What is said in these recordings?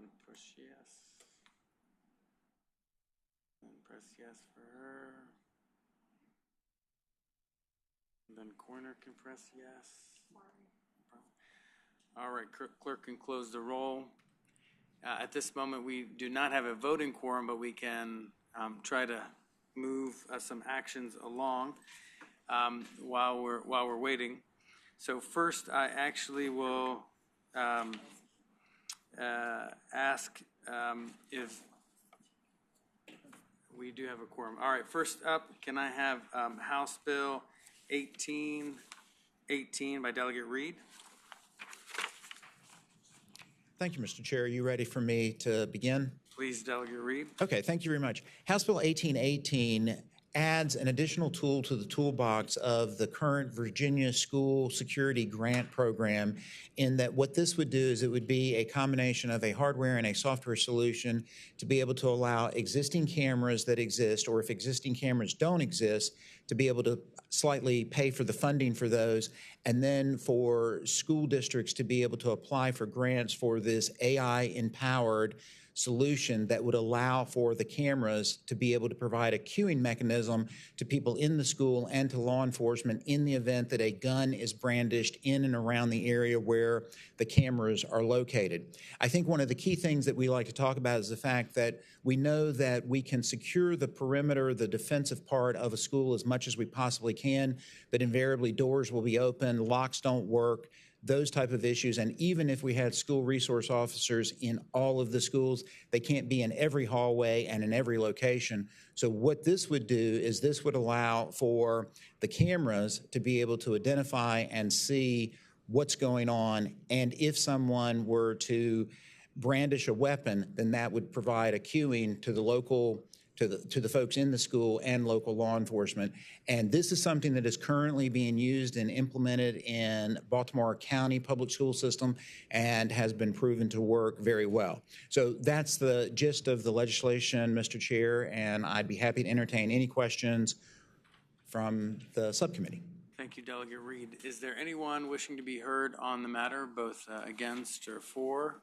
McCowan, push yes. And press yes for her. And then Corner can press yes. All right, clerk can close the roll. At this moment, we do not have a voting quorum, but we can try to move some actions along while we're waiting. So first, I actually will ask if we do have a quorum. All right, first up, can I have House Bill 1818 by Delegate Reed? Thank you, Mr. Chair. Are you ready for me to begin? Please, Delegate Reed. Okay, thank you very much. House Bill 1818 adds an additional tool to the toolbox of the current Virginia School Security Grant Program, in that what this would do is it would be a combination of a hardware and a software solution to be able to allow existing cameras that exist, or if existing cameras don't exist, to be able to slightly pay for the funding for those, and then for school districts to be able to apply for grants for this AI-empowered solution that would allow for the cameras to be able to provide a queuing mechanism to people in the school and to law enforcement in the event that a gun is brandished in and around the area where the cameras are located. I think one of the key things that we like to talk about is the fact that we know that we can secure the perimeter, the defensive part of a school as much as we possibly can, but invariably doors will be open, locks don't work, those type of issues. And even if we had school resource officers in all of the schools, they can't be in every hallway and in every location. So what this would do is this would allow for the cameras to be able to identify and see what's going on. And if someone were to brandish a weapon, then that would provide a queuing to the local to the folks in the school and local law enforcement. And this is something that is currently being used and implemented in Baltimore County public school system and has been proven to work very well. So that's the gist of the legislation, Mr. Chair, and I'd be happy to entertain any questions from the subcommittee. Thank you, Delegate Reed. Is there anyone wishing to be heard on the matter, both against or for?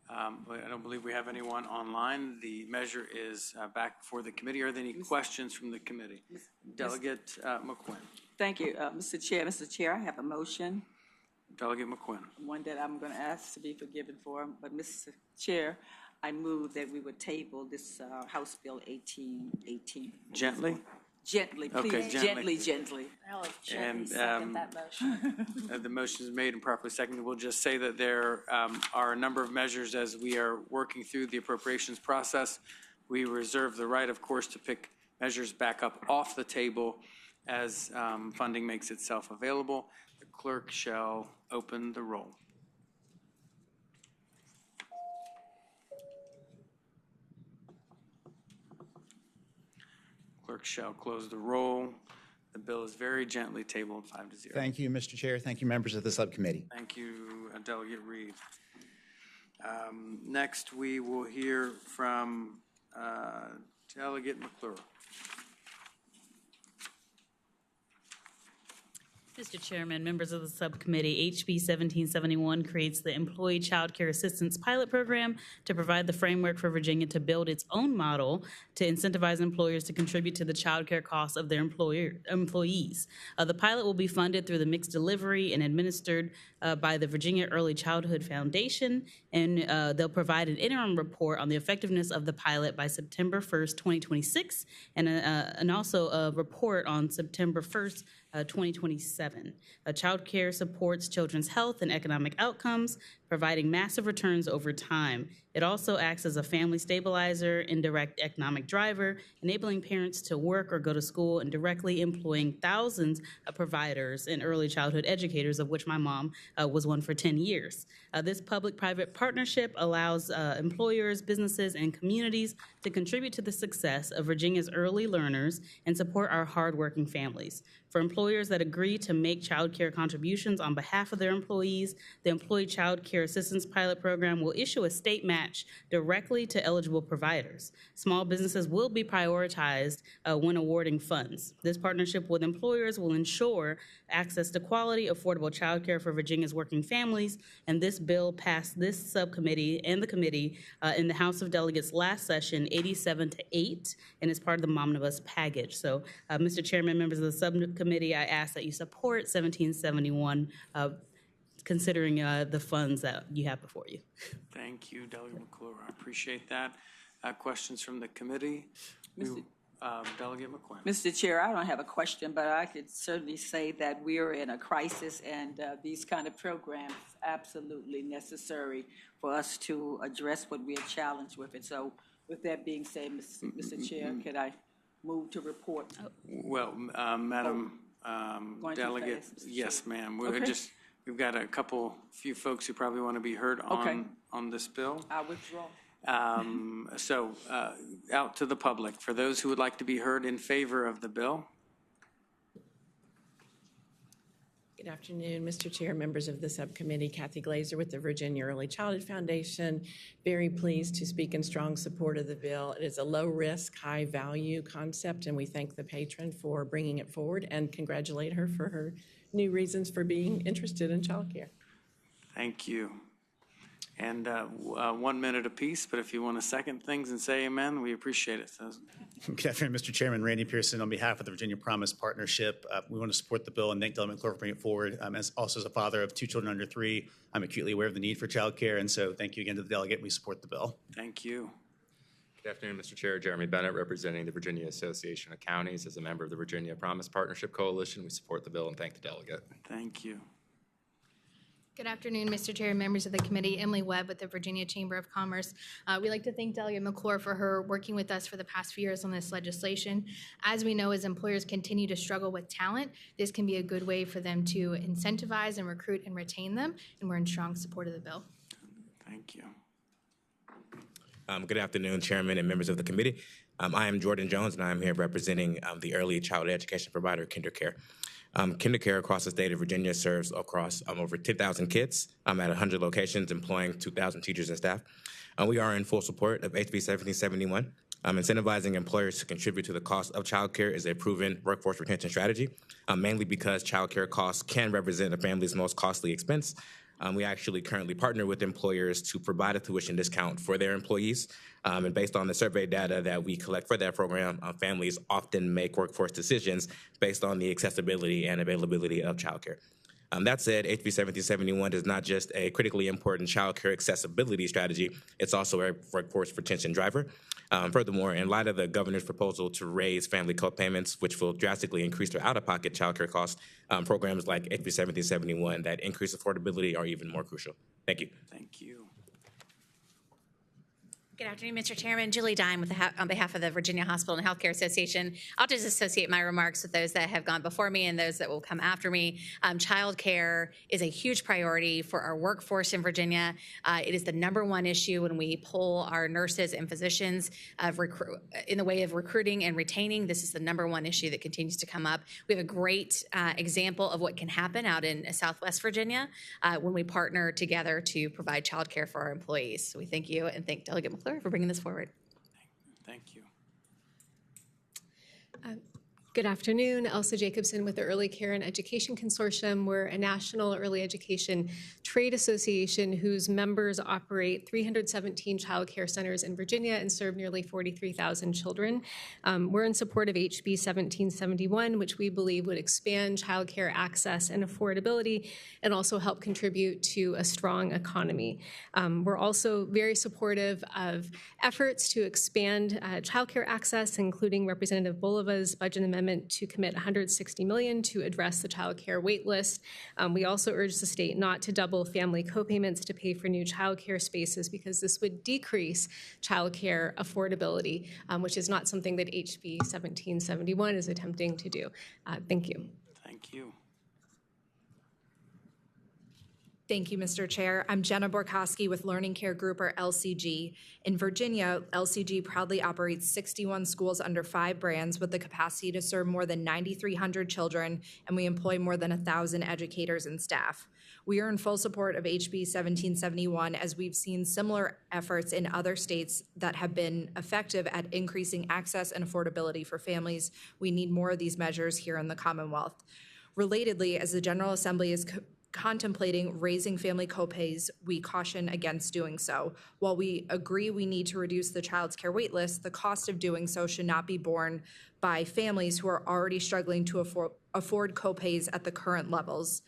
I don't believe we have anyone online. The measure is back before the committee. Are there any questions from the committee? Delegate McQuinn. Thank you, Mr. Chair. Mr. Chair, I have a motion, Delegate McQuinn. one that I'm going to ask to be forgiven for. But, Mr. Chair, I move that we would table this House Bill 1818. Gently? Gently, please. Okay, gently. I'll gently And second that motion. the motion is made and properly seconded. We'll just say that there are a number of measures as we are working through the appropriations process. We reserve the right, of course, to pick measures back up off the table as funding makes itself available. The clerk shall open the roll. Clerk shall close the roll. The bill is very gently tabled 5-0. Thank you, Mr. Chair. Thank you, members of the subcommittee. Thank you, Delegate Reed. Next, we will hear from Delegate McClure. Mr. Chairman, members of the subcommittee, HB 1771 creates the Employee Child Care Assistance Pilot Program to provide the framework for Virginia to build its own model to incentivize employers to contribute to the child care costs of their employees. The pilot will be funded through the mixed delivery and administered by the Virginia Early Childhood Foundation, and they'll provide an interim report on the effectiveness of the pilot by September 1st, 2026, and also a report on September 1st, 2027. Child care supports children's health and economic outcomes, providing massive returns over time. It also acts as a family stabilizer, indirect economic driver, enabling parents to work or go to school, and directly employing thousands of providers and early childhood educators, of which my mom was one for 10 years. This public-private partnership allows employers, businesses, and communities to contribute to the success of Virginia's early learners and support our hardworking families. For employers that agree to make child care contributions on behalf of their employees, the Employee Child Care Care Assistance Pilot Program will issue a state match directly to eligible providers. Small businesses will be prioritized when awarding funds. This partnership with employers will ensure access to quality, affordable child care for Virginia's working families, and this bill passed this subcommittee and the committee in the House of Delegates last session, 87-8, and is part of the Omnibus package. So, Mr. Chairman, members of the subcommittee, I ask that you support 1771, considering the funds that you have before you. Thank you, Delegate McClure. I appreciate that. Questions from the committee? Delegate McQuinn. Mr. Chair, I don't have a question, but I could certainly say that we are in a crisis, and these kind of programs absolutely necessary for us to address what we are challenged with. And so, with that being said, Mr. Chair, could I move to report? Well, Madam Delegate, yes, ma'am. We've got a few folks who probably want to be heard on this bill. I withdraw. So, out to the public, for those who would like to be heard in favor of the bill. Good afternoon, Mr. Chair, members of the subcommittee. Kathy Glazer with the Virginia Early Childhood Foundation. Very pleased to speak in strong support of the bill. It is a low-risk, high-value concept, and we thank the patron for bringing it forward and congratulate her for her new reasons for being interested in childcare. Thank you. And 1 minute apiece, but if you want to second things and say amen, we appreciate it. So. Good afternoon, Mr. Chairman. Randy Pearson on behalf of the Virginia Promise Partnership. We want to support the bill and thank Delegate McClure for bringing it forward. As a father of 2 children under 3, I'm acutely aware of the need for child care, and so thank you again to the delegate. We support the bill. Thank you. Good afternoon, Mr. Chair. Jeremy Bennett, representing the Virginia Association of Counties. As a member of the Virginia Promise Partnership Coalition, we support the bill and thank the delegate. Thank you. Good afternoon, Mr. Chair and members of the committee. Emily Webb with the Virginia Chamber of Commerce. We'd like to thank Delegate McClure for her working with us for the past few years on this legislation. As we know, as employers continue to struggle with talent, this can be a good way for them to incentivize and recruit and retain them, and we're in strong support of the bill. Thank you. Good afternoon, Chairman and members of the committee. I am Jordan Jones, and I am here representing the early childhood education provider, KinderCare. KinderCare across the state of Virginia serves across over 10,000 kids at 100 locations, employing 2,000 teachers and staff. We are in full support of HB 1771. Incentivizing employers to contribute to the cost of child care is a proven workforce retention strategy, mainly because child care costs can represent a family's most costly expense. We actually currently partner with employers to provide a tuition discount for their employees. And based on the survey data that we collect for that program, families often make workforce decisions based on the accessibility and availability of childcare. That said, HB 1771 is not just a critically important childcare accessibility strategy, it's also a workforce retention driver. Furthermore, in light of the governor's proposal to raise family co-payments, which will drastically increase their out-of-pocket childcare costs, programs like HB 1771 that increase affordability are even more crucial. Thank you. Thank you. Good afternoon, Mr. Chairman. Julie Dime on behalf of the Virginia Hospital and Healthcare Association. I'll just associate my remarks with those that have gone before me and those that will come after me. Child care is a huge priority for our workforce in Virginia. It is the #1 issue when we poll our nurses and physicians in the way of recruiting and retaining. This is the #1 issue that continues to come up. We have a great example of what can happen out in Southwest Virginia when we partner together to provide child care for our employees. So we thank you and thank Delegate McClure for bringing this forward. Thank you. Good afternoon. Elsa Jacobson with the Early Care and Education Consortium. We're a national early education trade association whose members operate 317 child care centers in Virginia and serve nearly 43,000 children. We're in support of HB 1771, which we believe would expand child care access and affordability and also help contribute to a strong economy. We're also very supportive of efforts to expand child care access, including Representative Boliva's budget amendment to commit $160 million to address the child care wait list. We also urge the state not to double family co-payments to pay for new child care spaces because this would decrease child care affordability, which is not something that HB 1771 is attempting to do. Thank you. Thank you. Thank you, Mr. Chair. I'm Jenna Borkowski with Learning Care Group, or LCG. In Virginia, LCG proudly operates 61 schools under 5 brands with the capacity to serve more than 9,300 children, and we employ more than 1,000 educators and staff. We are in full support of HB 1771 as we've seen similar efforts in other states that have been effective at increasing access and affordability for families. We need more of these measures here in the Commonwealth. Relatedly, as the General Assembly is contemplating raising family copays, we caution against doing so. While we agree we need to reduce the child's care wait list, the cost of doing so should not be borne by families who are already struggling to afford copays at the current levels.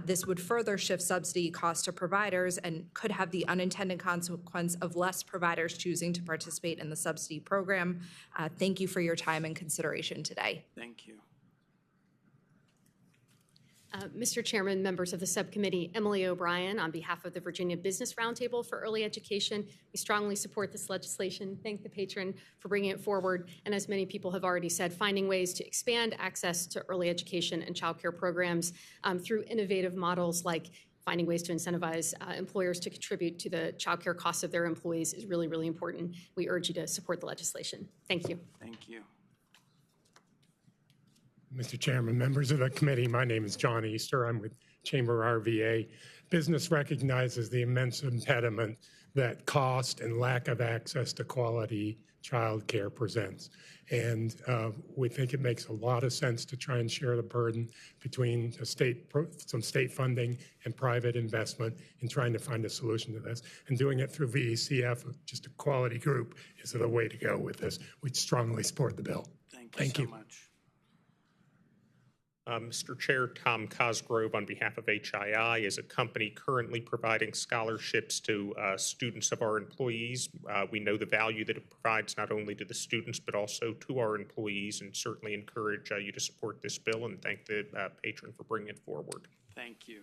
This would further shift subsidy costs to providers and could have the unintended consequence of less providers choosing to participate in the subsidy program. Thank you for your time and consideration today. Thank you. Mr. Chairman, members of the subcommittee, Emily O'Brien, on behalf of the Virginia Business Roundtable for Early Education, we strongly support this legislation. Thank the patron for bringing it forward. And as many people have already said, finding ways to expand access to early education and childcare programs through innovative models like finding ways to incentivize employers to contribute to the childcare costs of their employees is really, really important. We urge you to support the legislation. Thank you. Thank you. Mr. Chairman, members of the committee, my name is John Easter. I'm with Chamber RVA. Business recognizes the immense impediment that cost and lack of access to quality child care presents. And we think it makes a lot of sense to try and share the burden between some state funding and private investment in trying to find a solution to this. And doing it through VECF, just a quality group, is the way to go with this. We strongly support the bill. Thank you so much. Mr. Chair, Tom Cosgrove on behalf of HII is a company currently providing scholarships to students of our employees. We know the value that it provides not only to the students but also to our employees, and certainly encourage you to support this bill and thank the patron for bringing it forward. Thank you.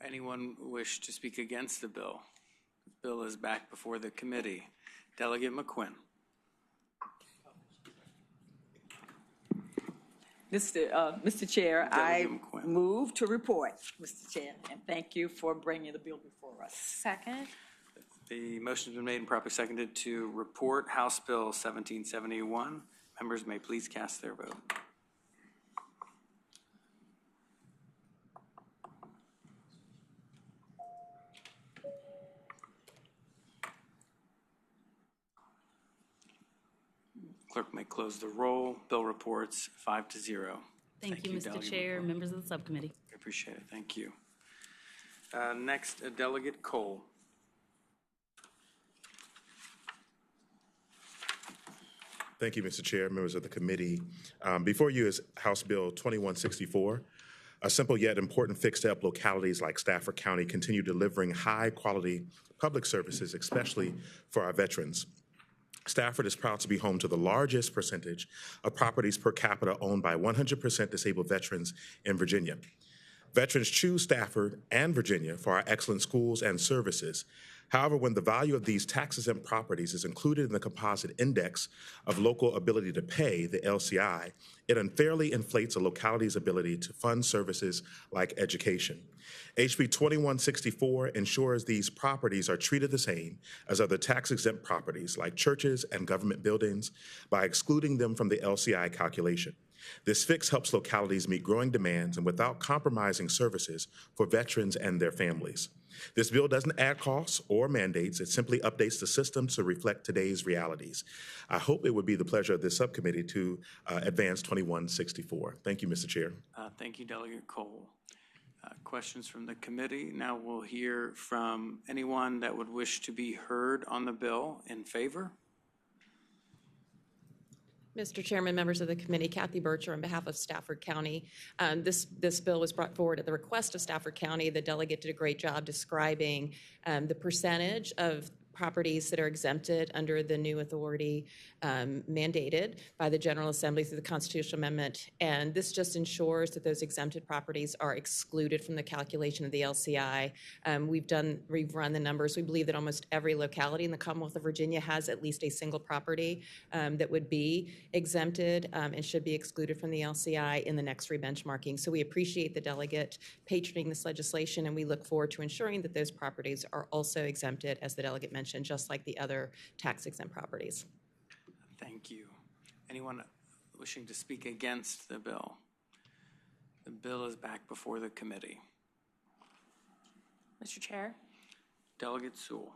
Anyone wish to speak against the bill? The bill is back before the committee. Delegate McQuinn. Mr. Chair, I move to report, Mr. Chair, and thank you for bringing the bill before us. Second. The motion has been made and properly seconded to report House Bill 1771. Members may please cast their vote. Clerk may close the roll. Bill reports 5-0. Thank you, Mr. Chair, members of the subcommittee. I appreciate it. Thank you. Next, Delegate Cole. Thank you, Mr. Chair, members of the committee. Before you is House Bill 2164. A simple yet important fix to help localities like Stafford County continue delivering high-quality public services, especially for our veterans. Stafford is proud to be home to the largest percentage of properties per capita owned by 100% disabled veterans in Virginia. Veterans choose Stafford and Virginia for our excellent schools and services. However, when the value of these tax-exempt properties is included in the composite index of local ability to pay, the LCI, it unfairly inflates a locality's ability to fund services like education. HB 2164 ensures these properties are treated the same as other tax-exempt properties like churches and government buildings by excluding them from the LCI calculation. This fix helps localities meet growing demands and without compromising services for veterans and their families. This bill doesn't add costs or mandates. It simply updates the system to reflect today's realities. I hope it would be the pleasure of this subcommittee to advance 2164. Thank you, Mr. Chair. Thank you, Delegate Cole. Questions from the committee. Now we'll hear from anyone that would wish to be heard on the bill in favor. Mr. Chairman, members of the committee, Kathy Bircher on behalf of Stafford County. This bill was brought forward at the request of Stafford County. The delegate did a great job describing the percentage of properties that are exempted under the new authority mandated by the General Assembly through the constitutional amendment. And this just ensures that those exempted properties are excluded from the calculation of the LCI. We've run the numbers. We believe that almost every locality in the Commonwealth of Virginia has at least a single property that would be exempted and should be excluded from the LCI in the next re-benchmarking. So we appreciate the delegate patroning this legislation, and we look forward to ensuring that those properties are also exempted, as the delegate mentioned, just like the other tax-exempt properties. Thank you. Anyone wishing to speak against the bill? The bill is back before the committee. Mr. Chair, Delegate Sewell.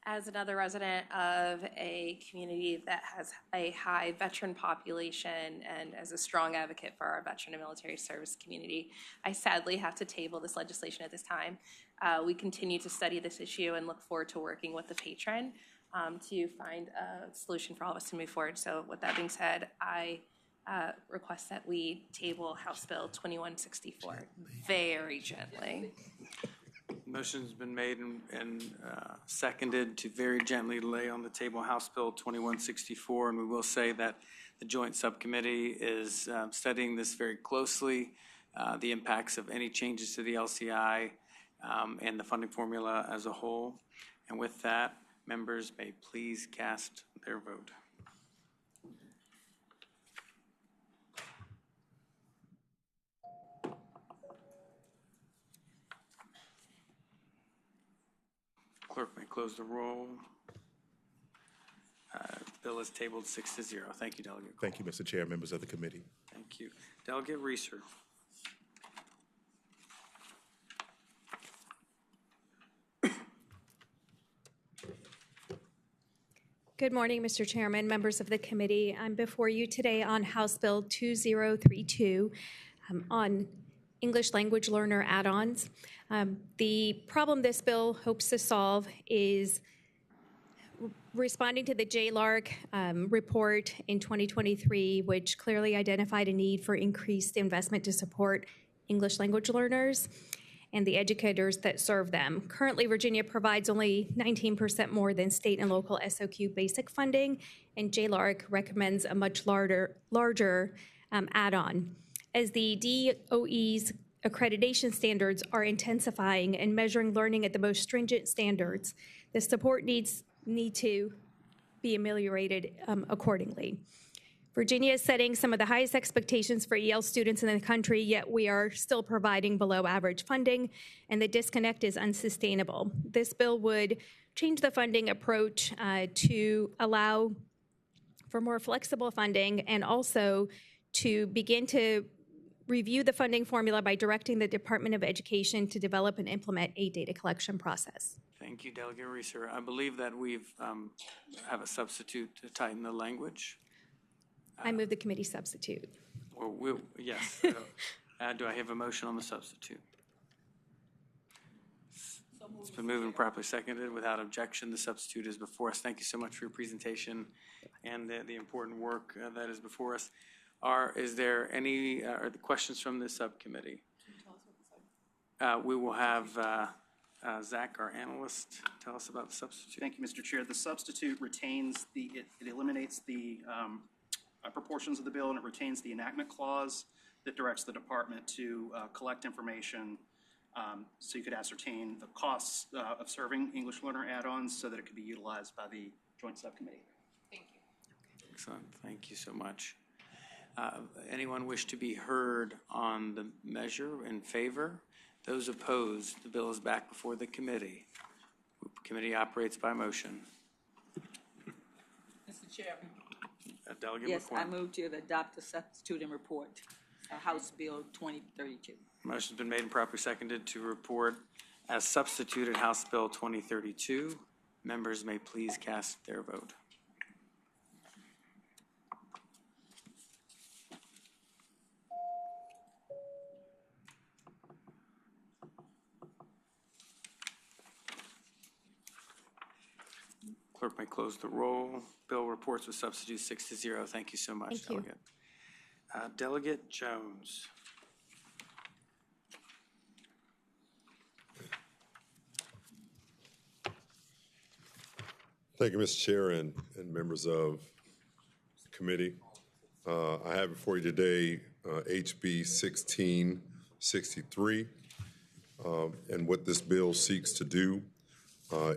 as another resident of a community that has a high veteran population and as a strong advocate for our veteran and military service community, I sadly have to table this legislation at this time. We continue to study this issue and look forward to working with the patron to find a solution for all of us to move forward. So with that being said, I request that we table House Bill 2164 very gently. Motion's been made and seconded to very gently lay on the table House Bill 2164, and we will say that the Joint Subcommittee is studying this very closely, the impacts of any changes to the LCI and the funding formula as a whole. And with that, members may please cast their vote. Clerk may close the roll. Bill is tabled 6-0. Thank you, Delegate. Thank you, Mr. Chair, members of the committee. Thank you. Delegate Reeser. Good morning, Mr. Chairman, members of the committee. I'm before you today on House Bill 2032 on English language learner add-ons. The problem this bill hopes to solve is responding to the JLARC report in 2023, which clearly identified a need for increased investment to support English language learners and the educators that serve them. Currently, Virginia provides only 19% more than state and local SOQ basic funding, and JLARC recommends a much larger add-on. As the DOE's accreditation standards are intensifying and measuring learning at the most stringent standards, the support need to be ameliorated accordingly. Virginia is setting some of the highest expectations for EL students in the country, yet we are still providing below average funding, and the disconnect is unsustainable. This bill would change the funding approach to allow for more flexible funding and also to begin to review the funding formula by directing the Department of Education to develop and implement a data collection process. Thank you, Delegate Reeser. I believe that we've have a substitute to tighten the language. I move the committee substitute. Yes. Do I have a motion on the substitute? It's been moved and properly seconded. Without objection, the substitute is before us. Thank you so much for your presentation and the important work that is before us. Is there any questions from the subcommittee? We will have Zach, our analyst, tell us about the substitute. Thank you, Mr. Chair. The substitute retains it eliminates the proportions of the bill, and it retains the enactment clause that directs the department to collect information so you could ascertain the costs of serving English learner add-ons so that it could be utilized by the Joint Subcommittee. Thank you. Excellent. Thank you so much. Anyone wish to be heard on the measure in favor? Those opposed, the bill is back before the committee. The committee operates by motion. Mr. Chairman. Delegate Yes, McCormick. I move to adopt the substitute and report House Bill 2032. Motion's been made and properly seconded to report as substituted House Bill 2032. Members may please cast their vote. Clerk may close the roll. Bill reports with substitute 6-0. Thank you so much, Thank you. Delegate. Delegate Jones. Thank you, Mr. Chair and members of the committee. I have before you today HB 1663. And what this bill seeks to do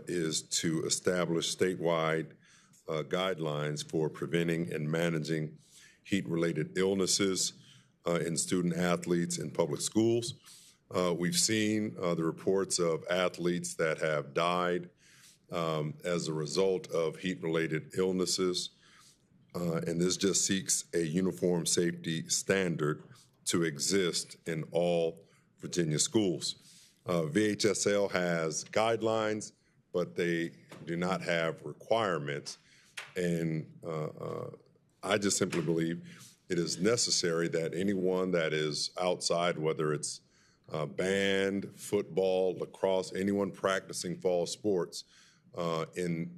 is to establish statewide guidelines for preventing and managing heat-related illnesses in student athletes in public schools. We've seen the reports of athletes that have died as a result of heat-related illnesses, and this just seeks a uniform safety standard to exist in all Virginia schools. VHSL has guidelines, but they do not have requirements, and I just simply believe it is necessary that anyone that is outside, whether it's band, football, lacrosse, anyone practicing fall sports in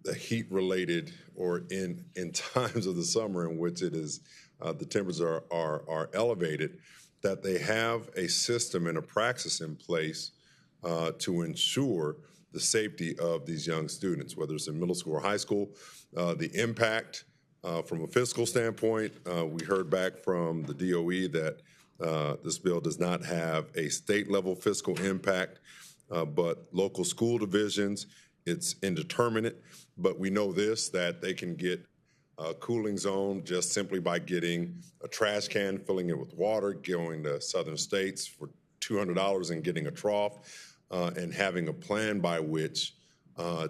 the heat-related or in times of the summer in which it is the temperatures are elevated, that they have a system and a praxis in place to ensure the safety of these young students, whether it's in middle school or high school. The impact from a fiscal standpoint, we heard back from the DOE that this bill does not have a state-level fiscal impact, but local school divisions, it's indeterminate. But we know this, that they can get a cooling zone just simply by getting a trash can, filling it with water, going to southern states for $200 and getting a trough, and having a plan by which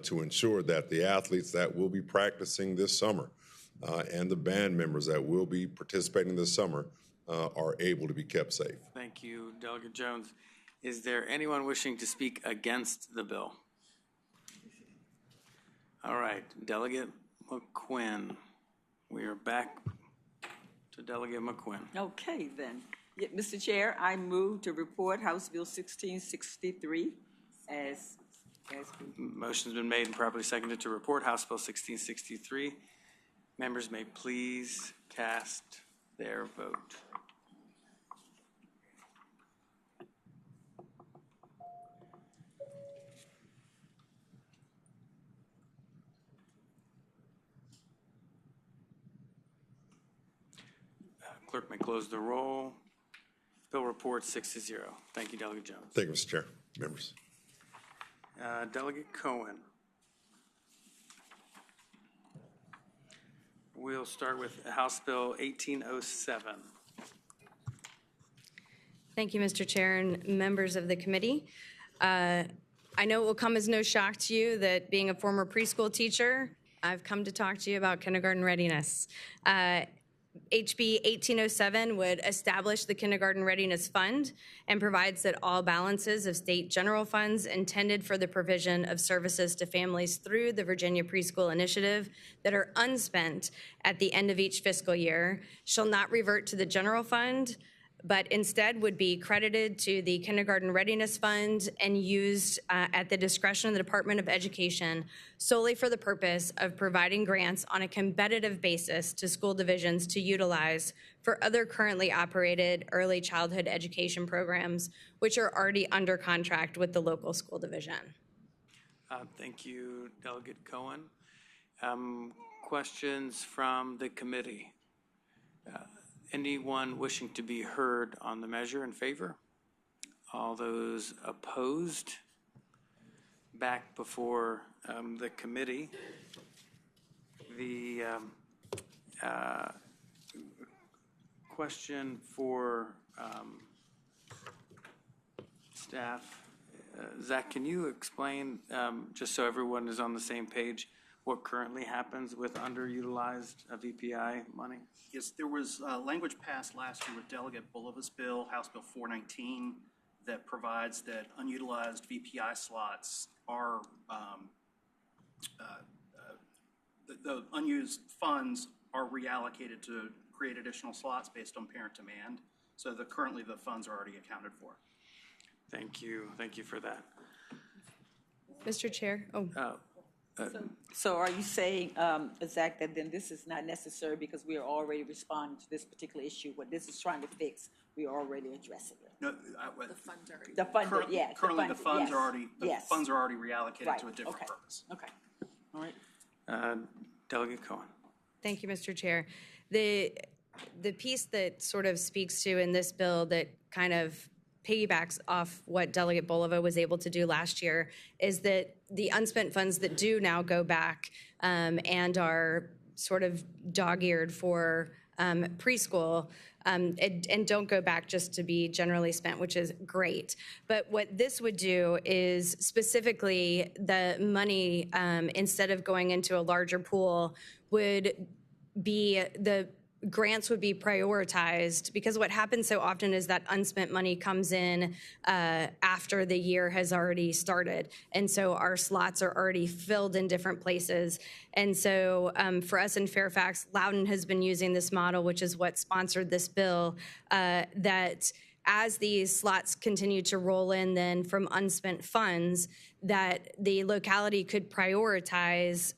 to ensure that the athletes that will be practicing this summer and the band members that will be participating this summer are able to be kept safe. Thank you, Delegate Jones. Is there anyone wishing to speak against the bill? All right, Delegate McQuinn. We are back to Delegate McQuinn. Okay, then. Yeah, Mr. Chair, I move to report House Bill 1663 as Motion's been made and properly seconded to report House Bill 1663. Members may please cast their vote. Clerk may close the roll. Bill report 6-0. Thank you, Delegate Jones. Thank you, Mr. Chair. Members. Delegate Cohen. We'll start with House Bill 1807. Thank you, Mr. Chair and members of the committee. I know it will come as no shock to you that being a former preschool teacher, I've come to talk to you about kindergarten readiness. HB 1807 would establish the Kindergarten Readiness Fund and provides that all balances of state general funds intended for the provision of services to families through the Virginia Preschool Initiative that are unspent at the end of each fiscal year shall not revert to the general fund, but instead would be credited to the Kindergarten Readiness Fund and used at the discretion of the Department of Education solely for the purpose of providing grants on a competitive basis to school divisions to utilize for other currently operated early childhood education programs, which are already under contract with the local school division. Thank you, Delegate Cohen. Questions from the committee? Anyone wishing to be heard on the measure in favor? All those opposed? Back before the committee. The question for staff. Zach, can you explain, just so everyone is on the same page, what currently happens with underutilized VPI money? Yes, there was language passed last year with Delegate Bulova's bill, House Bill 419, that provides that unutilized VPI slots are, the unused funds are reallocated to create additional slots based on parent demand. So currently the funds are already accounted for. Thank you. Thank you for that. Mr. Chair. So are you saying, Zach, that then this is not necessary because we are already responding to this particular issue? What this is trying to fix we're already addressing it. No, The funding, yes. Currently, the funds are already, Yes. reallocated Right, to a different okay. purpose. Okay. All right. Delegate Cohen. Thank you, Mr. Chair. The piece that sort of speaks to in this bill that kind of piggybacks off what Delegate Bolova was able to do last year is that the unspent funds that do now go back and are sort of dog-eared for preschool and don't go back just to be generally spent, which is great. But what this would do is specifically the money, instead of going into a larger pool, would be the grants would be prioritized, because what happens so often is that unspent money comes in after the year has already started. And so our slots are already filled in different places. And so for us in Fairfax, Loudoun has been using this model, which is what sponsored this bill, that as these slots continue to roll in then from unspent funds, that the locality could prioritize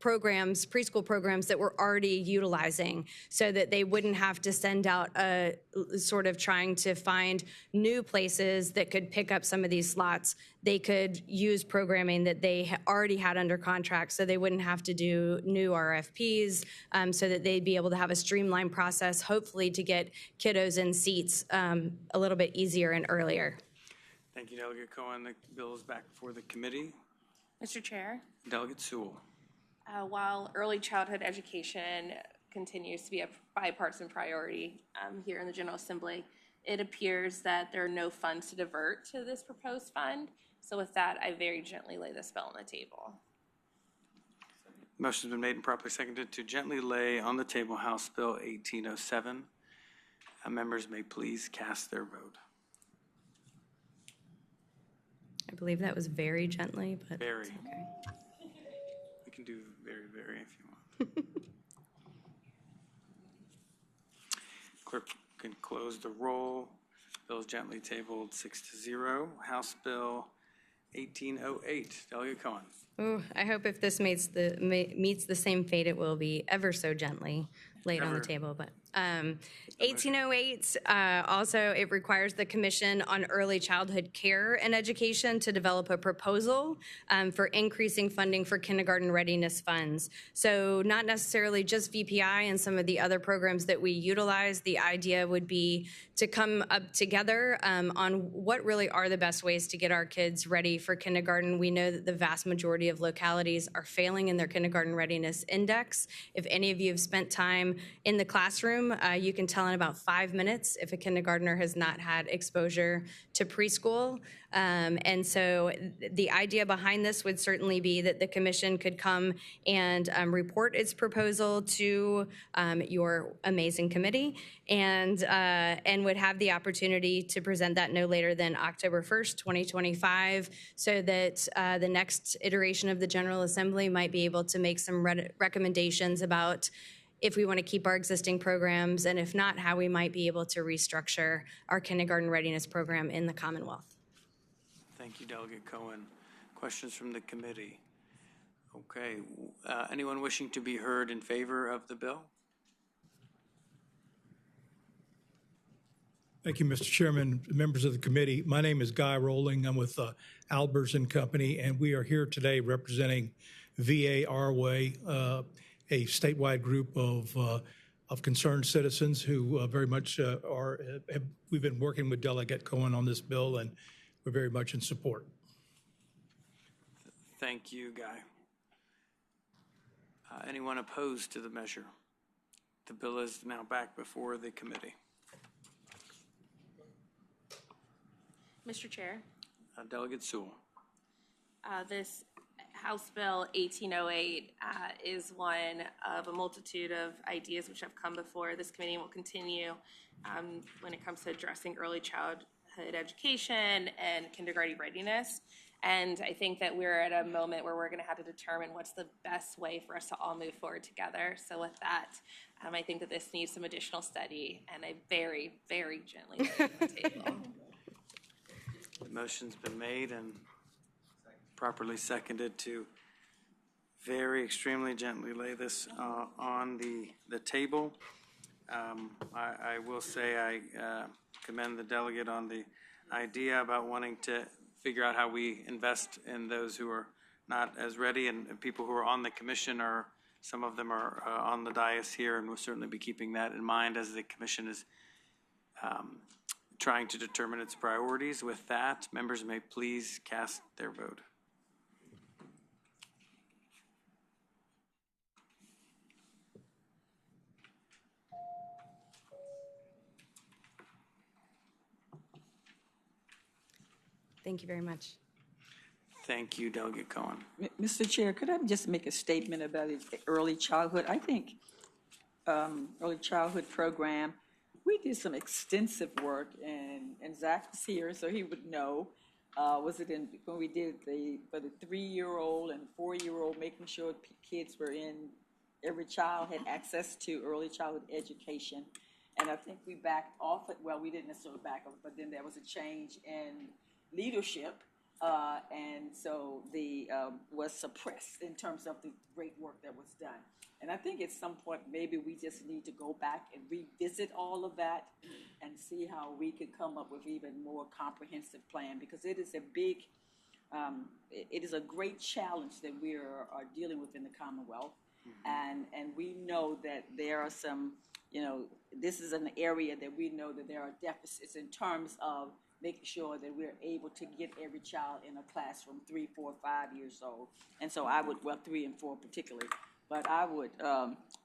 programs, preschool programs that we're already utilizing, so that they wouldn't have to send out a sort of trying to find new places that could pick up some of these slots. They could use programming that they already had under contract, so they wouldn't have to do new RFPs, so that they'd be able to have a streamlined process, hopefully to get kiddos in seats a little bit easier and earlier. Thank you, Delegate Cohen. The bill is back before the committee. Mr. Chair, Delegate Sewell. while early childhood education continues to be a bipartisan priority here in the General Assembly, it appears that there are no funds to divert to this proposed fund. So with that, I very gently lay this bill on the table. Motion's been made and properly seconded to gently lay on the table House Bill 1807. Members may please cast their vote. I believe that was very gently, but Very. okay. We can do very, very if you want. Clerk can close the roll. Bill is gently tabled 6-0. House Bill 1808. Delegate Cohen. Ooh, I hope if this meets the same fate, it will be ever so gently laid on the table. But 1808, also it requires the Commission on Early Childhood Care and Education to develop a proposal for increasing funding for kindergarten readiness funds. So not necessarily just VPI and some of the other programs that we utilize. The idea would be to come up together on what really are the best ways to get our kids ready for kindergarten. We know that the vast majority of localities are failing in their kindergarten readiness index. If any of you have spent time in the classroom, you can tell in about 5 minutes if a kindergartner has not had exposure to preschool. And so the idea behind this would certainly be that the Commission could come and report its proposal to your amazing committee, and would have the opportunity to present that no later than October 1st, 2025, so that the next iteration of the General Assembly might be able to make some recommendations about if we want to keep our existing programs, and if not, how we might be able to restructure our kindergarten readiness program in the Commonwealth. Thank you, Delegate Cohen. Questions from the committee? Okay. Anyone wishing to be heard in favor of the bill? Thank you, Mr. Chairman, members of the committee. My name is Guy Rolling. I'm with Albers and Company, and we are here today representing VA Our Way, a statewide group of concerned citizens who very much we've been working with Delegate Cohen on this bill, and we're very much in support. Thank you, Guy. Anyone opposed to the measure? The bill is now back before the committee. Mr. Chair, Delegate Sewell. this House Bill 1808 is one of a multitude of ideas which have come before this committee and will continue when it comes to addressing early childhood education and kindergarten readiness. And I think that we're at a moment where we're going to have to determine what's the best way for us to all move forward together. So with that, I think that this needs some additional study, and I very, very gently lay it on the table. The motion's been made and properly seconded to very extremely gently lay this on the table. I will say I commend the delegate on the idea about wanting to figure out how we invest in those who are not as ready, and people who are on the commission are, some of them are on the dais here, and we'll certainly be keeping that in mind as the commission is trying to determine its priorities. With that, members may please cast their vote. Thank you very much. Thank you, Delegate Cohen. Mr. Chair, could I just make a statement about early childhood? I think early childhood program, we did some extensive work, and Zach was here, so he would know. Was it when we did for the 3-year-old and 4-year-old, making sure kids were every child had access to early childhood education. And I think we backed off it. Well, we didn't necessarily back off, but then there was a change in leadership. And so was suppressed in terms of the great work that was done. And I think at some point, maybe we just need to go back and revisit all of that and see how we could come up with even more comprehensive plan, because it is a big, it is a great challenge that we are dealing with in the Commonwealth. And we know that there are some, this is an area that we know that there are deficits in terms of making sure that we're able to get every child in a classroom 3, 4, 5 years old. And so I would, 3 and 4 particularly, but I would,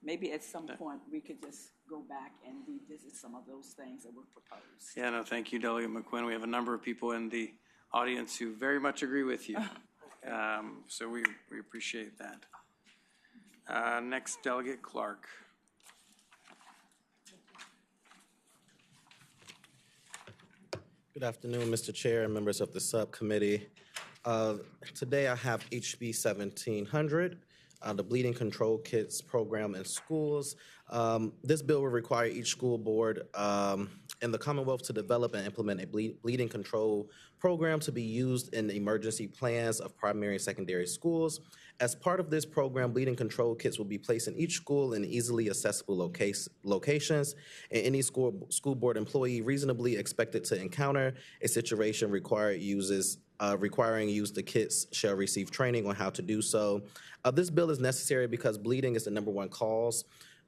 maybe at some point we could just go back and revisit some of those things that were proposed. Yeah, no, thank you, Delegate McQuinn. We have a number of people in the audience who very much agree with you. So we appreciate that. Next, Delegate Clark. Good afternoon, Mr. Chair and members of the subcommittee. Today I have HB 1700, the Bleeding Control Kits program in schools. This bill will require each school board in the Commonwealth to develop and implement a bleeding control program to be used in emergency plans of primary and secondary schools. As part of this program, bleeding control kits will be placed in each school in easily accessible locations, and any school board employee reasonably expected to encounter a situation requiring use the kits shall receive training on how to do so. This bill is necessary because bleeding is the #1 cause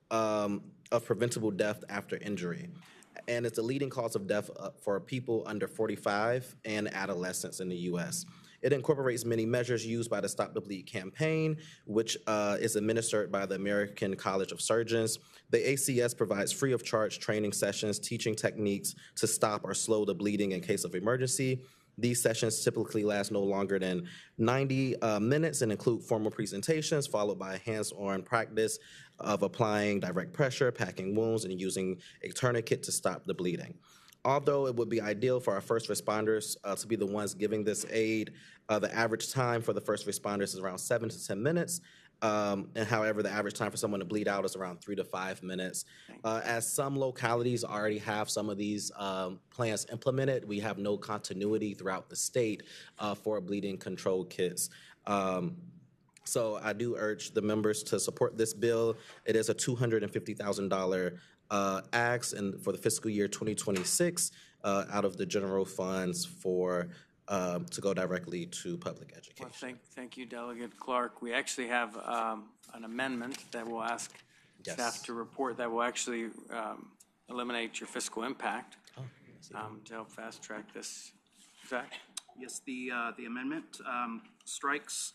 of preventable death after injury, and it's the leading cause of death for people under 45 and adolescents in the U.S. It incorporates many measures used by the Stop the Bleed campaign, which is administered by the American College of Surgeons. The ACS provides free of charge training sessions, teaching techniques to stop or slow the bleeding in case of emergency. These sessions typically last no longer than 90 minutes and include formal presentations followed by hands-on practice of applying direct pressure, packing wounds, and using a tourniquet to stop the bleeding. Although it would be ideal for our first responders to be the ones giving this aid, the average time for the first responders is around 7 to 10 minutes. And however, the average time for someone to bleed out is around 3 to 5 minutes. As some localities already have some of these plans implemented, we have no continuity throughout the state for bleeding control kits. So I do urge the members to support this bill. It is a $250,000 acts and for the fiscal year 2026 out of the general funds to go directly to public education. Well, thank you, Delegate Clark. We actually have an amendment that will ask staff to report that will actually eliminate your fiscal impact to help fast track this. Zach? Yes, the amendment strikes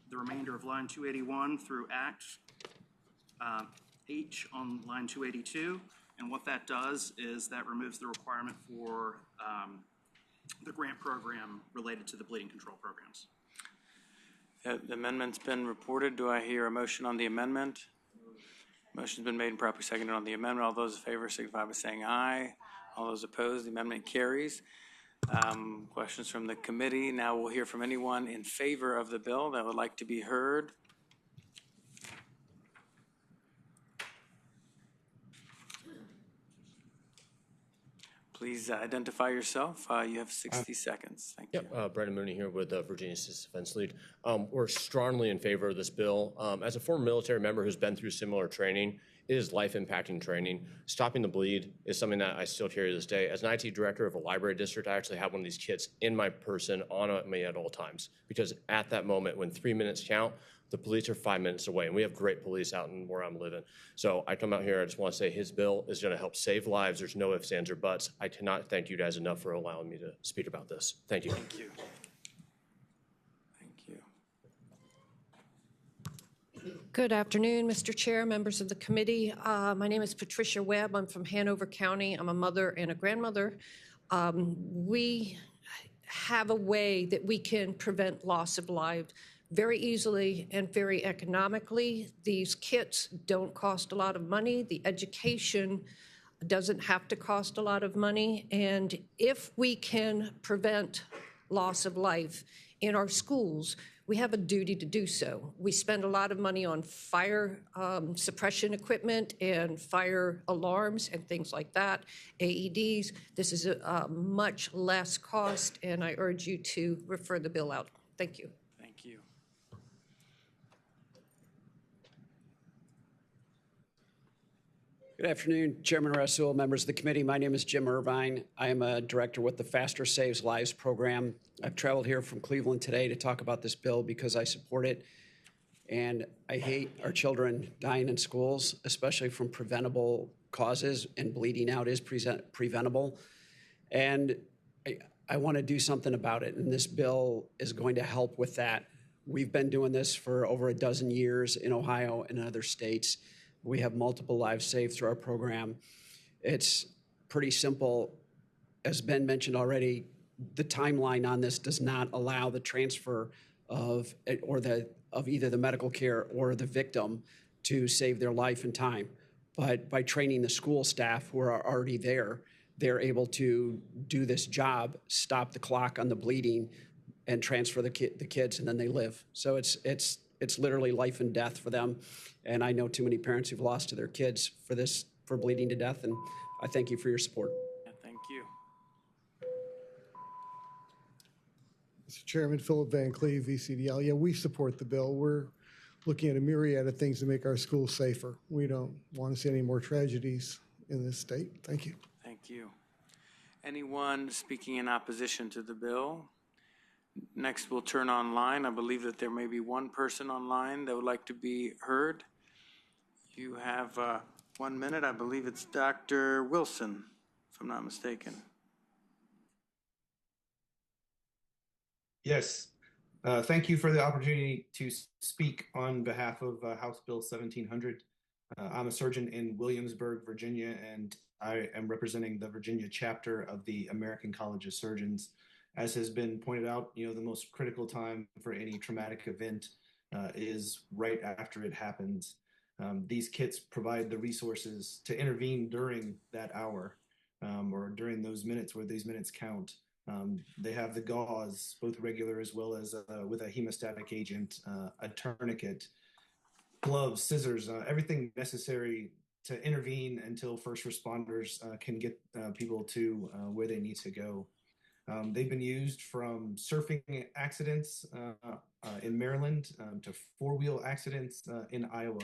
the remainder of line 281 through Act H on line 282, and what that does is that removes the requirement for the grant program related to the bleeding control programs. The amendment's been reported. Do I hear a motion on the amendment? Motion's been made and properly seconded on the amendment. All those in favor signify by saying aye. All those opposed, the amendment carries. Questions from the committee. Now we'll hear from anyone in favor of the bill that would like to be heard. Please identify yourself. You have 60 seconds. Thank you. Brendan Mooney here with Virginia Assistant Defense Lead. We're strongly in favor of this bill. As a former military member who's been through similar training, It is life-impacting training. Stopping the bleed is something that I still carry to this day. As an IT director of a library district, I actually have one of these kits in my person on me at all times, because at that moment when 3 minutes count, the police are 5 minutes away, and we have great police out in where I'm living. So I come out here, I just want to say his bill is going to help save lives. There's no ifs, ands, or buts. I cannot thank you guys enough for allowing me to speak about this. Thank you. Thank you. Thank you. Good afternoon, Mr. Chair, members of the committee. My name is Patricia Webb. I'm from Hanover County. I'm a mother and a grandmother. We have a way that we can prevent loss of life very easily and very economically. These kits don't cost a lot of money. The education doesn't have to cost a lot of money. And if we can prevent loss of life in our schools, we have a duty to do so. We spend a lot of money on fire suppression equipment and fire alarms and things like that, AEDs. This is a much less cost, and I urge you to refer the bill out. Thank you. Thank you. Good afternoon, Chairman Rasul, members of the committee. My name is Jim Irvine. I am a director with the Faster Saves Lives program. I've traveled here from Cleveland today to talk about this bill because I support it. And I hate our children dying in schools, especially from preventable causes, and bleeding out is preventable. And I want to do something about it, and this bill is going to help with that. We've been doing this for over a dozen years in Ohio and in other states. We have multiple lives saved through our program. It's pretty simple. As Ben mentioned already, the timeline on this does not allow the transfer of either the medical care or the victim to save their life and time. But by training the school staff who are already there, they're able to do this job, stop the clock on the bleeding, and transfer the kids, and then they live. So it's literally life and death for them. And I know too many parents who've lost to their kids for bleeding to death. And I thank you for your support. Yeah, thank you. Mr. Chairman, Philip Van Cleve, VCDL. Yeah, we support the bill. We're looking at a myriad of things to make our schools safer. We don't want to see any more tragedies in this state. Thank you. Thank you. Anyone speaking in opposition to the bill? Next, we'll turn online. I believe that there may be one person online that would like to be heard. You have 1 minute. I believe it's Dr. Wilson, if I'm not mistaken. Yes. Thank you for the opportunity to speak on behalf of House Bill 1700. I'm a surgeon in Williamsburg, Virginia, and I am representing the Virginia chapter of the American College of Surgeons. As has been pointed out, the most critical time for any traumatic event is right after it happens. These kits provide the resources to intervene during that hour or during those minutes where these minutes count. They have the gauze, both regular as well as with a hemostatic agent, a tourniquet, gloves, scissors, everything necessary to intervene until first responders can get people to where they need to go. They've been used from surfing accidents in Maryland to four-wheel accidents in Iowa.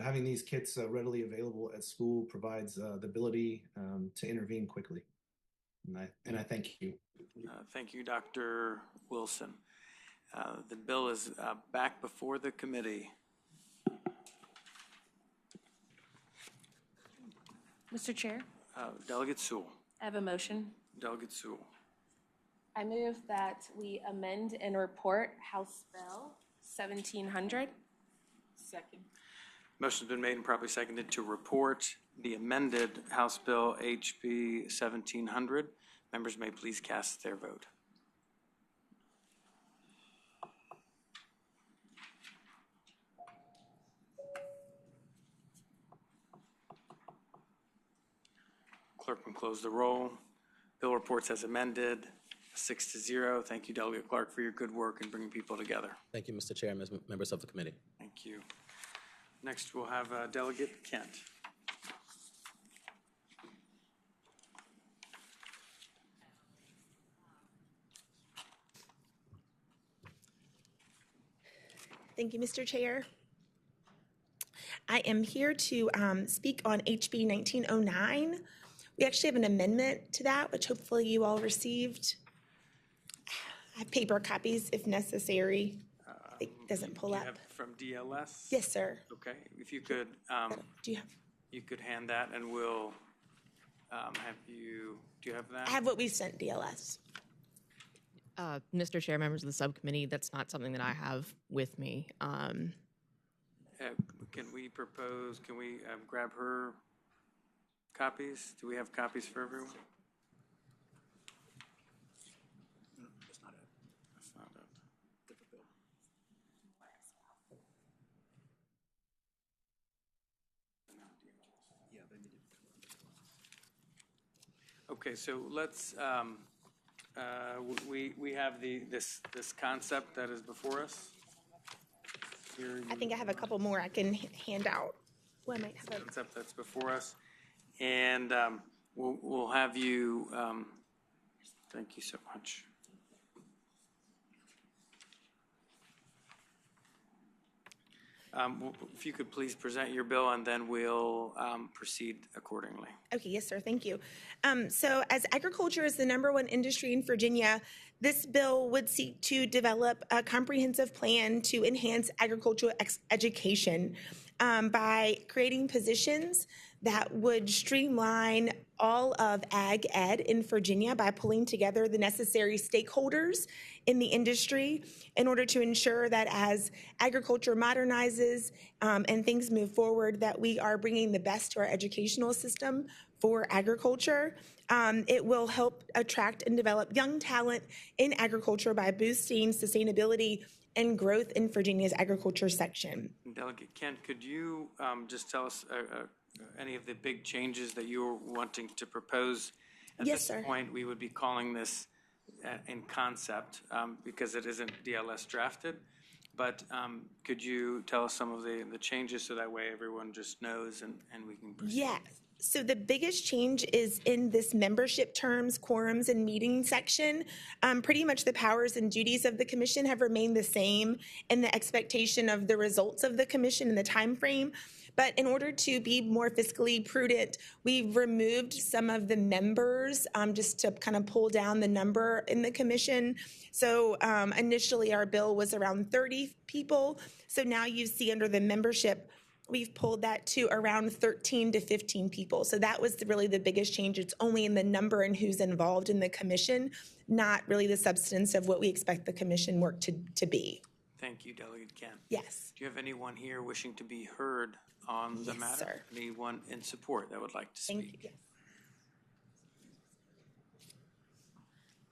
Having these kits readily available at school provides the ability to intervene quickly. And I thank you. Thank you, Dr. Wilson. The bill is back before the committee. Mr. Chair, Delegate Sewell. I have a motion. Delegate Sewell. I move that we amend and report House Bill 1700. Second. Motion's been made and properly seconded to report the amended House Bill HB 1700. Members may please cast their vote. Clerk can close the roll. Bill reports as amended, 6-0. Thank you, Delegate Clark, for your good work in bringing people together. Thank you, Mr. Chair, members of the committee. Thank you. Next, we'll have Delegate Kent. Thank you, Mr. Chair. I am here to speak on HB 1909. We actually have an amendment to that, which hopefully you all received. I have paper copies if necessary. It doesn't pull Do you up. have from DLS? Yes, sir. Okay, if you could, Do you have? you could hand that and we'll have you, do you have that? I have what we sent DLS. Mr. Chair, members of the subcommittee, that's not something that I have with me. Can we propose, can we grab her copies? Do we have copies for everyone? That's not it. That's not it. Different bill. Yeah, they need to. Okay, so let's, we have this concept that is before us. Here I think I have a couple more I can hand out. Well, I might have a concept that's before us. And we'll have you, thank you so much. If you could please present your bill and then we'll proceed accordingly. Okay, yes, sir. Thank you. So as agriculture is the #1 industry in Virginia, this bill would seek to develop a comprehensive plan to enhance agricultural education by creating positions that would streamline all of ag ed in Virginia by pulling together the necessary stakeholders in the industry in order to ensure that as agriculture modernizes and things move forward, that we are bringing the best to our educational system for agriculture. It will help attract and develop young talent in agriculture by boosting sustainability and growth in Virginia's agriculture section. Delegate Kent, could you just tell us any of the big changes that you're wanting to propose? At Yes, this sir. point, we would be calling this in concept because it isn't DLS drafted. But could you tell us some of the changes so that way everyone just knows and we can proceed? Yes. So the biggest change is in this membership terms, quorums, and meeting section. Pretty much the powers and duties of the commission have remained the same in the expectation of the results of the commission and the time frame. But in order to be more fiscally prudent, we've removed some of the members just to kind of pull down the number in the commission. So initially our bill was around 30 people. So now you see under the membership, we've pulled that to around 13 to 15 people. So that was really the biggest change. It's only in the number and who's involved in the commission, not really the substance of what we expect the commission work to be. Thank you, Delegate Kent. Yes. Do you have anyone here wishing to be heard on the Yes, matter? sir. Anyone in support that would like to speak? Thank you.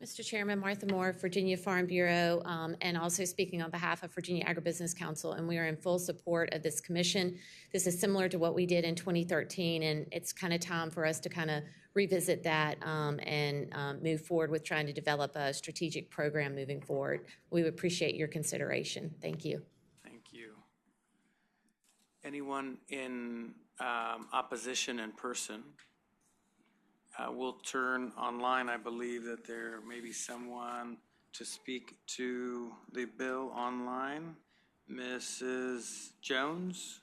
Mr. Chairman, Martha Moore, Virginia Farm Bureau, and also speaking on behalf of Virginia Agribusiness Council, and we are in full support of this commission. This is similar to what we did in 2013, and it's kind of time for us to kind of revisit that and move forward with trying to develop a strategic program moving forward. We would appreciate your consideration. Thank you. Thank you. Anyone in opposition in person? We'll turn online. I believe that there may be someone to speak to the bill online. Mrs. Jones?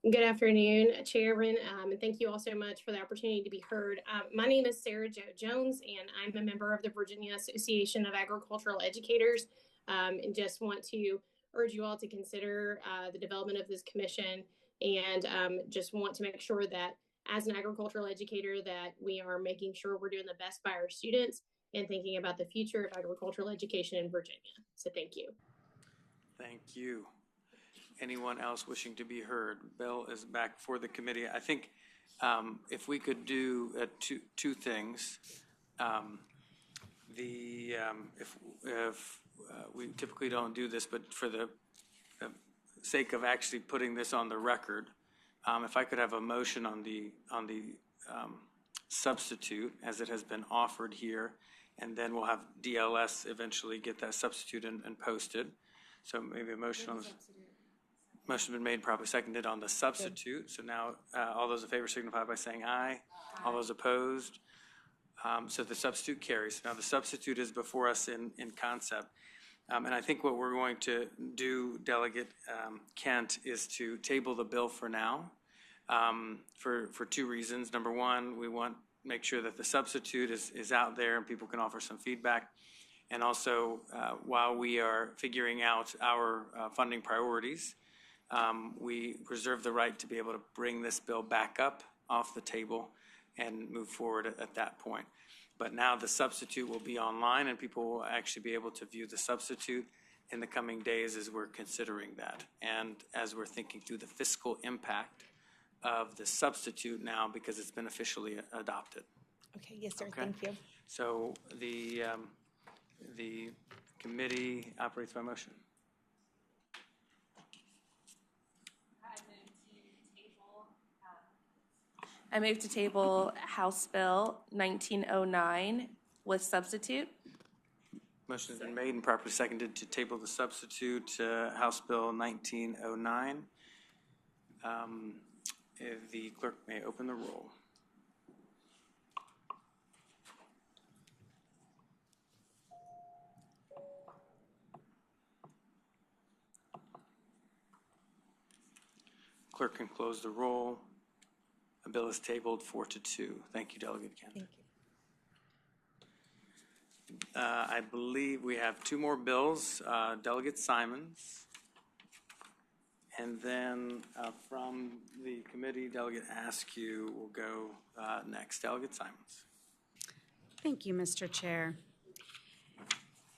Good afternoon, Chairman, and thank you all so much for the opportunity to be heard. My name is Sarah Jo Jones, and I'm a member of the Virginia Association of Agricultural Educators, and just want to urge you all to consider the development of this commission, and just want to make sure that as an agricultural educator that we are making sure we're doing the best by our students and thinking about the future of agricultural education in Virginia. So thank you. Thank you. Anyone else wishing to be heard? Bill is back for the committee. I think if we could do two things. If we typically don't do this, but for the sake of actually putting this on the record, if I could have a motion on the substitute as it has been offered here, and then we'll have DLS eventually get that substitute and posted. So maybe a motion on this. Motion's been made, probably seconded on the substitute. So now all those in favor signify by saying aye. All those opposed. So the substitute carries. Now the substitute is before us in concept. And I think what we're going to do, Delegate Kent, is to table the bill for now for two reasons. Number one, we want to make sure that the substitute is out there and people can offer some feedback. And also, while we are figuring out our funding priorities, we reserve the right to be able to bring this bill back up off the table and move forward at that point. But now the substitute will be online and people will actually be able to view the substitute in the coming days as we're considering that. And as we're thinking through the fiscal impact of the substitute now because it's been officially adopted. Okay, yes, sir, Okay. thank you. So the committee operates by motion. I move to table House Bill 1909 with substitute. Motion has been made and properly seconded to table the substitute House Bill 1909. If the clerk may open the roll. Clerk can close the roll. The bill is tabled 4-2. Thank you, Delegate Kent. Thank you. I believe we have two more bills. Delegate Simons. And then from the committee, Delegate Askew will go next. Delegate Simons. Thank you, Mr. Chair.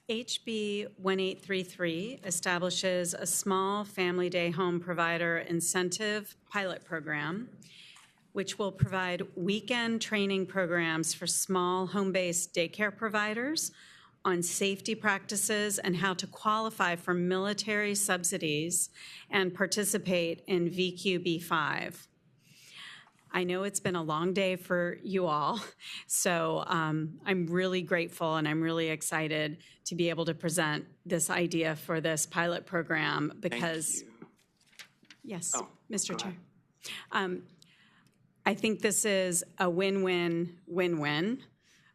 HB 1833 establishes a small family day home provider incentive pilot program, which will provide weekend training programs for small home-based daycare providers on safety practices and how to qualify for military subsidies and participate in VQB5. I know it's been a long day for you all, so I'm really grateful and I'm really excited to be able to present this idea for this pilot program because, yes, Mr. Chair. I think this is a win-win-win-win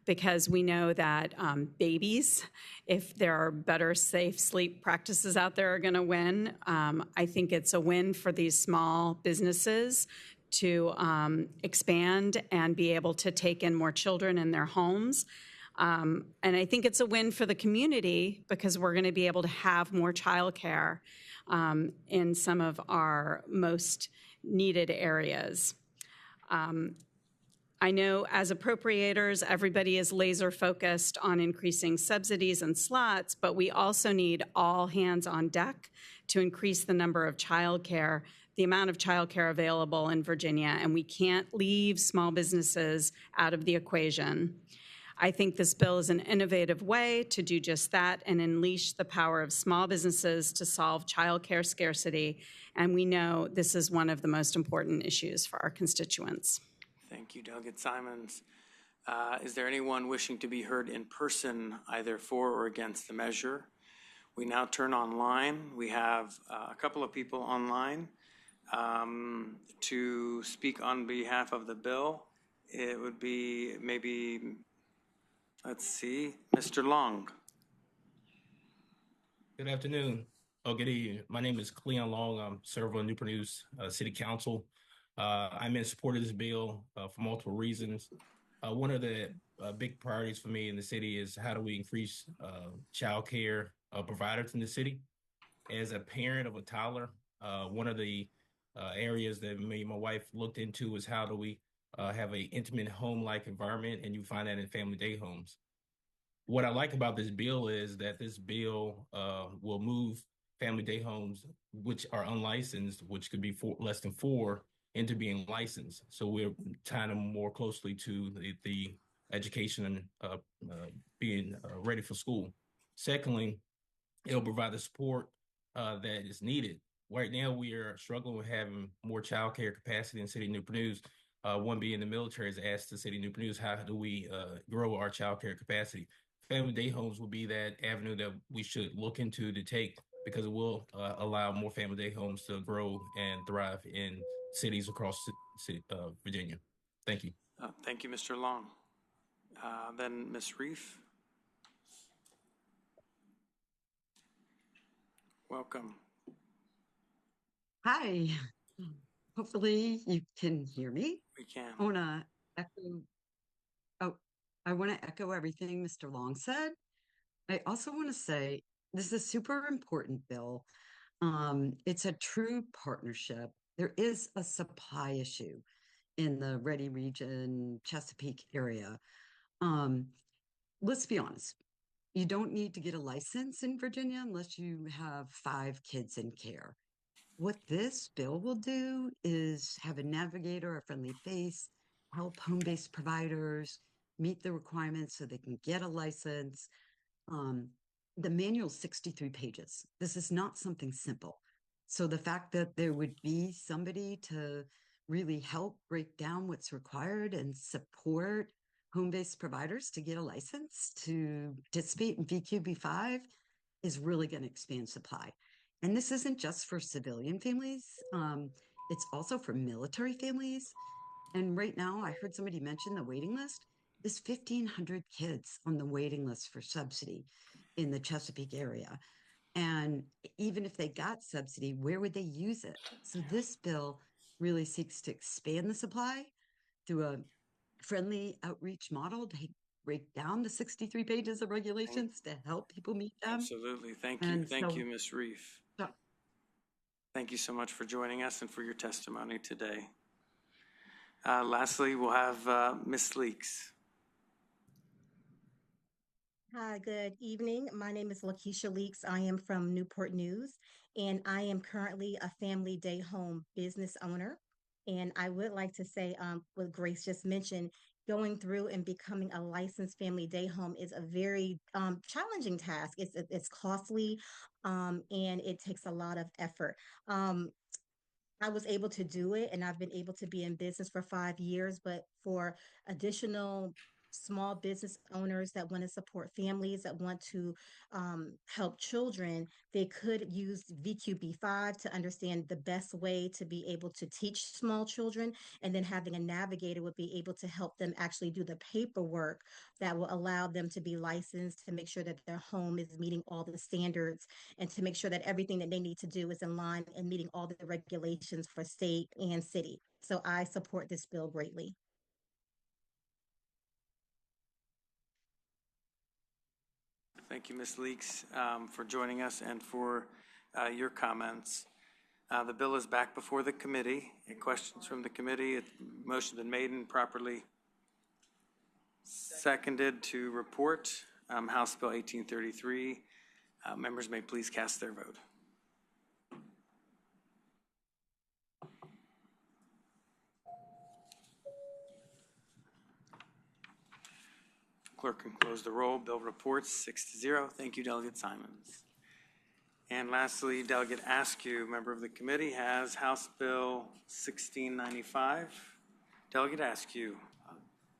because we know that babies, if there are better safe sleep practices out there, are going to win. I think it's a win for these small businesses to expand and be able to take in more children in their homes. And I think it's a win for the community because we're going to be able to have more childcare in some of our most needed areas. I know as appropriators, everybody is laser focused on increasing subsidies and slots, but we also need all hands on deck to increase the number of childcare, the amount of childcare available in Virginia, and we can't leave small businesses out of the equation. I think this bill is an innovative way to do just that and unleash the power of small businesses to solve childcare scarcity, and we know this is one of the most important issues for our constituents. Thank you, Delegate Simons. Is there anyone wishing to be heard in person, either for or against the measure? We now turn online. We have a couple of people online to speak on behalf of the bill. It would be maybe, let's see, Mr. Long. Good afternoon. Oh, good evening. My name is Cleon Long. I'm server on Newport News City Council. I'm in support of this bill for multiple reasons. One of the big priorities for me in the city is how do we increase child care providers in the city. As a parent of a toddler, one of the areas that me and my wife looked into is how do we have an intimate home-like environment, and you find that in family day homes. What I like about this bill is that this bill will move family day homes, which are unlicensed, which could be less than 4, into being licensed. So we're tying them more closely to the education and being ready for school. Secondly, it'll provide the support that is needed. Right now, we are struggling with having more child care capacity in the city of Newport News. One being the military has asked the city of Newport News, how do we grow our child care capacity? Family day homes will be that avenue that we should look into to take because it will allow more family day homes to grow and thrive in cities across Virginia. Thank you. Thank you, Mr. Long. Then Ms. Reif. welcome. Hi. Hopefully you can hear me. We can. I want to echo. Oh, I want to echo everything Mr. Long said. I also want to say this is a super important bill. It's a true partnership. There is a supply issue in the Ready region, Chesapeake area. Let's be honest. You don't need to get a license in Virginia unless you have 5 kids in care. What this bill will do is have a navigator, a friendly face, help home-based providers meet the requirements so they can get a license. The manual is 63 pages. This is not something simple. So the fact that there would be somebody to really help break down what's required and support home-based providers to get a license to participate in VQB5 is really going to expand supply. And this isn't just for civilian families. It's also for military families. And right now, I heard somebody mention the waiting list. There's 1,500 kids on the waiting list for subsidy in the Chesapeake area. And even if they got subsidy, where would they use it? So this bill really seeks to expand the supply through a friendly outreach model to break down the 63 pages of regulations to help people meet them. Absolutely. Thank you. And Thank so- you, Ms. Reef. Thank you so much for joining us and for your testimony today. Lastly, we'll have Ms. Leaks. Hi, good evening. My name is Lakeisha Leaks. I am from Newport News, and I am currently a family day home business owner. And I would like to say, what Grace just mentioned, going through and becoming a licensed family day home is a very challenging task. It's costly, and it takes a lot of effort. I was able to do it, and I've been able to be in business for 5 years, but for additional small business owners that want to support families that want to help children, they could use VQB5 to understand the best way to be able to teach small children, and then having a navigator would be able to help them actually do the paperwork that will allow them to be licensed, to make sure that their home is meeting all the standards, and to make sure that everything that they need to do is in line and meeting all the regulations for state and city. So I support this bill greatly. Thank you, Ms. Leaks, for joining us and for your comments. The bill is back before the committee. Any questions from the committee? Motion's been made and properly seconded to report House Bill 1833. Members may please cast their vote. Clerk can close the roll. Bill reports 6-0. Thank you, Delegate Simons. And lastly, Delegate Askew, member of the committee, has House Bill 1695. Delegate Askew.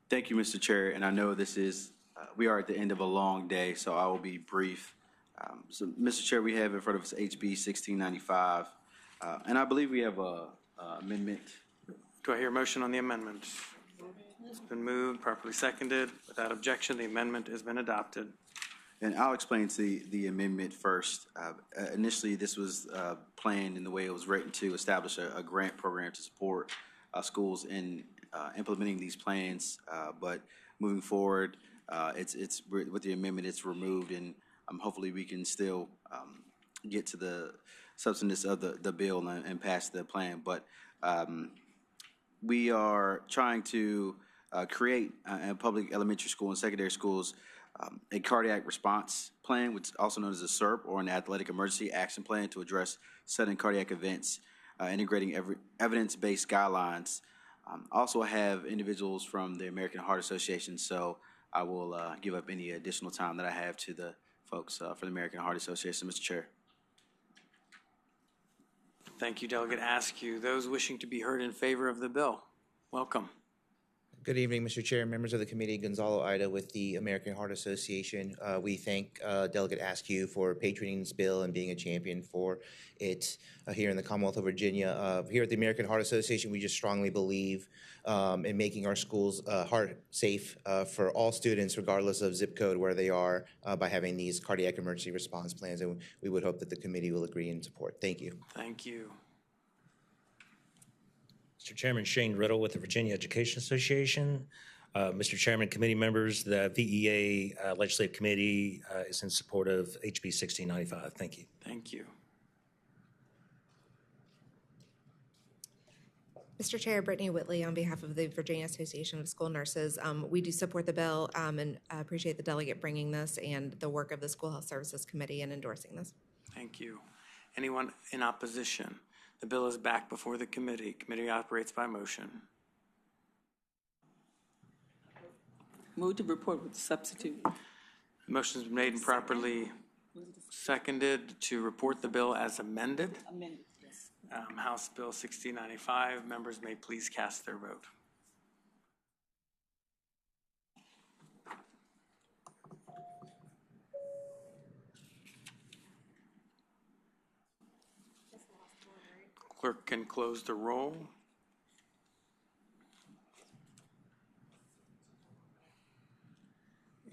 Thank you, Mr. Chair. And I know this is, we are at the end of a long day, so I will be brief. So, Mr. Chair, we have in front of us HB 1695, and I believe we have a amendment. Do I hear a motion on the amendment? It's been moved, properly seconded. Without objection, the amendment has been adopted. And I'll explain the amendment first. Initially, this was planned in the way it was written to establish a grant program to support schools in implementing these plans. But moving forward, it's with the amendment, it's removed, and hopefully we can still get to the substance of the bill and pass the plan. But we are trying to create in public elementary school and secondary schools a cardiac response plan, which is also known as a SERP, or an athletic emergency action plan, to address sudden cardiac events, integrating evidence-based guidelines. Also have individuals from the American Heart Association, so I will give up any additional time that I have to the folks for the American Heart Association, Mr. Chair. Thank you, Delegate Askew. Those wishing to be heard in favor of the bill, welcome. Good evening, Mr. Chair, members of the committee. Gonzalo Ida with the American Heart Association. We thank Delegate Askew for patroning this bill and being a champion for it here in the Commonwealth of Virginia. Here at the American Heart Association, we just strongly believe in making our schools heart safe for all students, regardless of zip code where they are, by having these cardiac emergency response plans. And we would hope that the committee will agree and support. Thank you. Thank you. Mr. Chairman, Shane Riddle with the Virginia Education Association. Mr. Chairman, committee members, the VEA Legislative Committee is in support of HB 1695. Thank you. Thank you. Mr. Chair, Brittany Whitley on behalf of the Virginia Association of School Nurses. We do support the bill and appreciate the delegate bringing this and the work of the School Health Services Committee in endorsing this. Thank you. Anyone in opposition? The bill is back before the committee. Committee operates by motion. Move to report with substitute. The motion's been made and properly seconded to report the bill as amended. Amended, yes. House Bill 1695. Members may please cast their vote. Clerk can close the roll.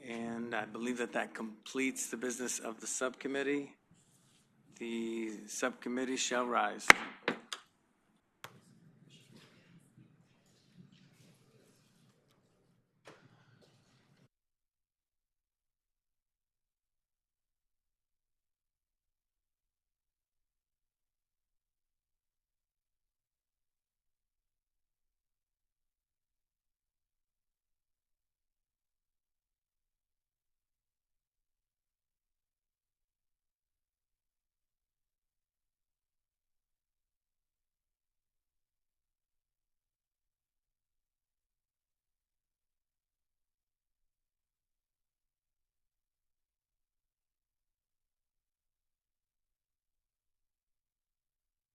And I believe that completes the business of the subcommittee. The subcommittee shall rise.